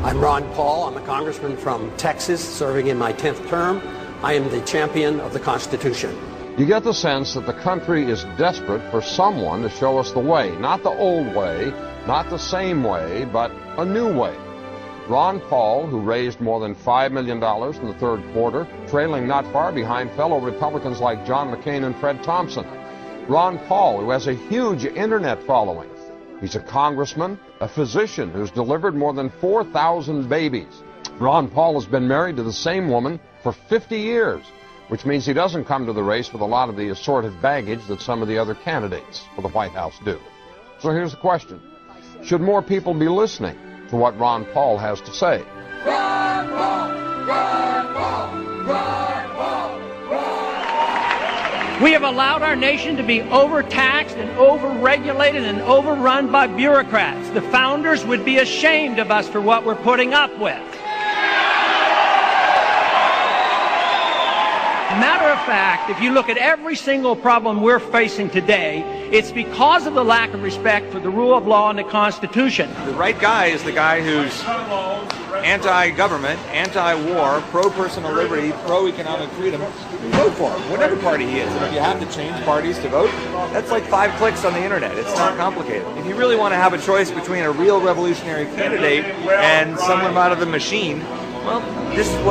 I'm Ron Paul. I'm a congressman from Texas, serving in my 10th term. I am the champion of the Constitution. You get the sense that the country is desperate for someone to show us the way. Not the old way, not the same way, but a new way. Ron Paul, who raised more than $5 million in the third quarter, trailing not far behind fellow Republicans like John McCain and Fred Thompson. Ron Paul, who has a huge internet following. He's a congressman, a physician who's delivered more than 4,000 babies. Ron Paul has been married to the same woman for 50 years, which means he doesn't come to the race with a lot of the assorted baggage that some of the other candidates for the White House do. So here's the question. Should more people be listening to what Ron Paul has to say? Ron Paul! Ron Paul! Ron Paul! We have allowed our nation to be overtaxed and overregulated and overrun by bureaucrats. The founders would be ashamed of us for what we're putting up with. Matter of fact, if you look at every single problem we're facing today, it's because of the lack of respect for the rule of law and the Constitution. The right guy is the guy who's anti-government, anti-war, pro-personal liberty, pro-economic freedom. Vote for him, whatever party he is. And if you have to change parties to vote, that's like 5 clicks on the internet. It's not complicated. If you really want to have a choice between a real revolutionary candidate and someone out of the machine, well,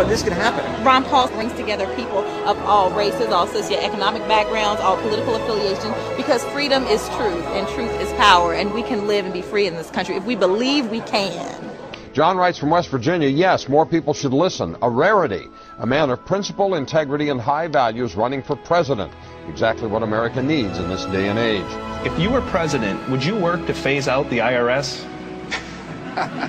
this can happen. Ron Paul brings together people of all races, all socioeconomic backgrounds, all political affiliations, because freedom is truth and truth is power, and we can live and be free in this country if we believe we can. John writes from West Virginia, yes, more people should listen. A rarity. A man of principle, integrity, and high values running for president. Exactly what America needs in this day and age. If you were president, would you work to phase out the IRS?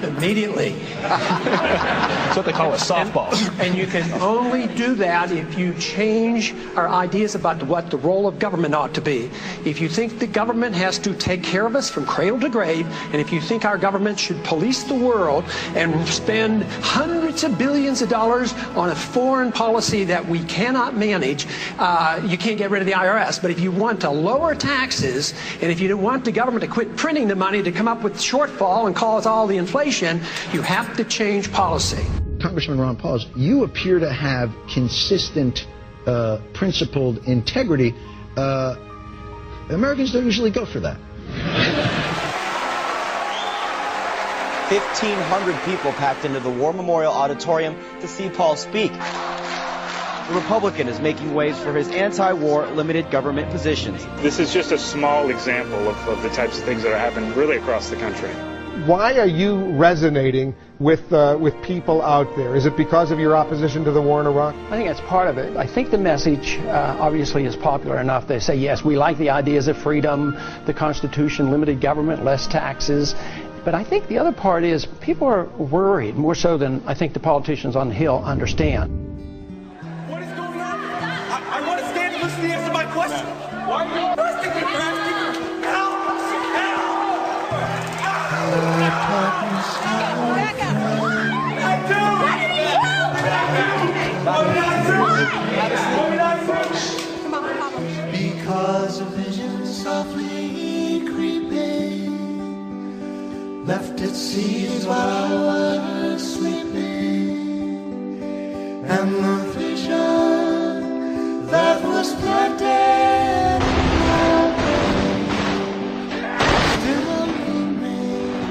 Immediately. That's what they call a softball. And you can only do that if you change our ideas about what the role of government ought to be. If you think the government has to take care of us from cradle to grave, and if you think our government should police the world and spend hundreds of billions of dollars on a foreign policy that we cannot manage, you can't get rid of the IRS. But if you want to lower taxes, and if you don't want the government to quit printing the money to come up with shortfall and cause all the inflation, you have to change policy. Congressman Ron Paul, you appear to have consistent, principled integrity. Americans don't usually go for that. 1,500 people packed into the War Memorial Auditorium to see Paul speak. The Republican is making waves for his anti-war limited government positions. This is just a small example of the types of things that are happening really across the country. Why are you resonating with people out there? Is it because of your opposition to the war in Iraq? I think that's part of it. I think the message obviously is popular enough. They say, yes, we like the ideas of freedom, the Constitution, limited government, less taxes. But I think the other part is people are worried, more so than I think the politicians on the Hill understand. What is going on? I want to stand and listen to the answer to my question. Why are you arresting me for asking? Because a vision softly creeping left its seeds while I was sleeping, and the vision that was planted still remains.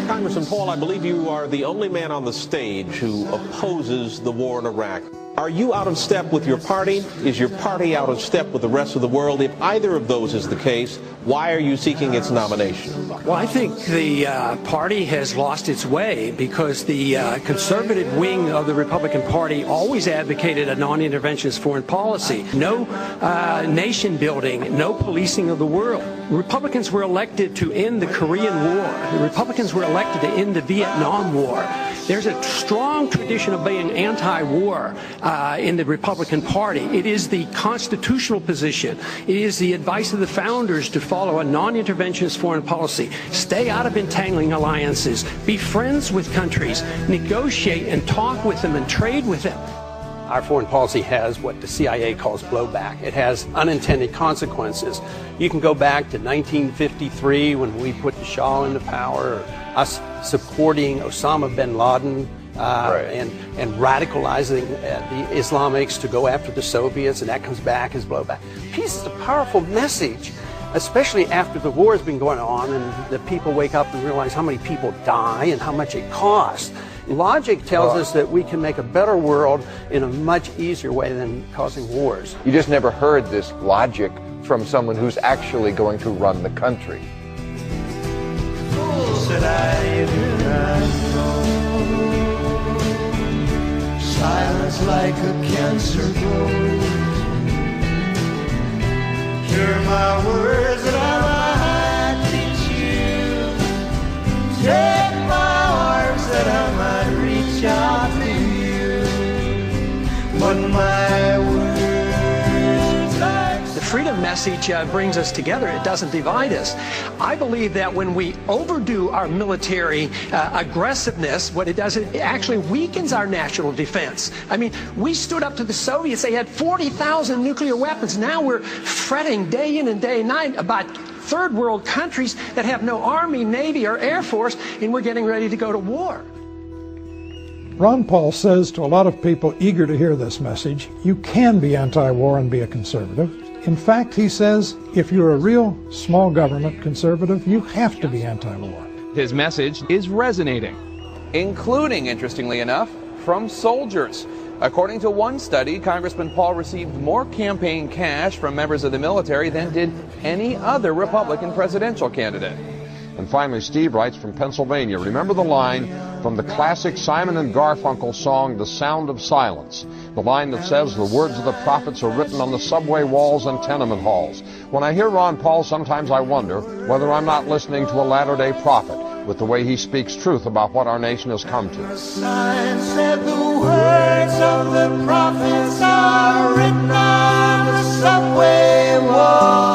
Congressman Paul, I believe you are the only man on the stage who opposes the war in Iraq. Are you out of step with your party? Is your party out of step with the rest of the world? If either of those is the case, why are you seeking its nomination? Well, I think the party has lost its way because the conservative wing of the Republican Party always advocated a non-interventionist foreign policy. No nation building, no policing of the world. Republicans were elected to end the Korean War. The Republicans were elected to end the Vietnam War. There's a strong tradition of being anti-war in the Republican Party. It is the constitutional position. It is the advice of the founders to follow a non-interventionist foreign policy. Stay out of entangling alliances. Be friends with countries. Negotiate and talk with them and trade with them. Our foreign policy has what the CIA calls blowback. It has unintended consequences. You can go back to 1953 when we put the Shah into power, or us supporting Osama bin Laden and radicalizing the Islamics to go after the Soviets, and that comes back as blowback. Peace is a powerful message, especially after the war has been going on and the people wake up and realize how many people die and how much it costs. Logic tells us that we can make a better world in a much easier way than causing wars. You just never heard this logic from someone who's actually going to run the country. Silence like a cancer grows. Hear my words that I might teach you. Take my arms that I might reach out to you. But my words like the freedom message brings us together. It doesn't divide us. I believe that when we overdo our military aggressiveness, what it does, it actually weakens our national defense. I mean, we stood up to the Soviets. They had 40,000 nuclear weapons. Now we're fretting day in and day night about third world countries that have no army, navy, or air force, and we're getting ready to go to war. Ron Paul says to a lot of people eager to hear this message, you can be anti-war and be a conservative. In fact, he says, if you're a real small government conservative, you have to be anti-war. His message is resonating. Including, interestingly enough, from soldiers. According to one study, Congressman Paul received more campaign cash from members of the military than did any other Republican presidential candidate. And finally, Steve writes from Pennsylvania, remember the line from the classic Simon and Garfunkel song, The Sound of Silence, the line that says the words of the prophets are written on the subway walls and tenement halls. When I hear Ron Paul, sometimes I wonder whether I'm not listening to a latter-day prophet with the way he speaks truth about what our nation has come to. The sign said the words of the prophets are written on the subway walls.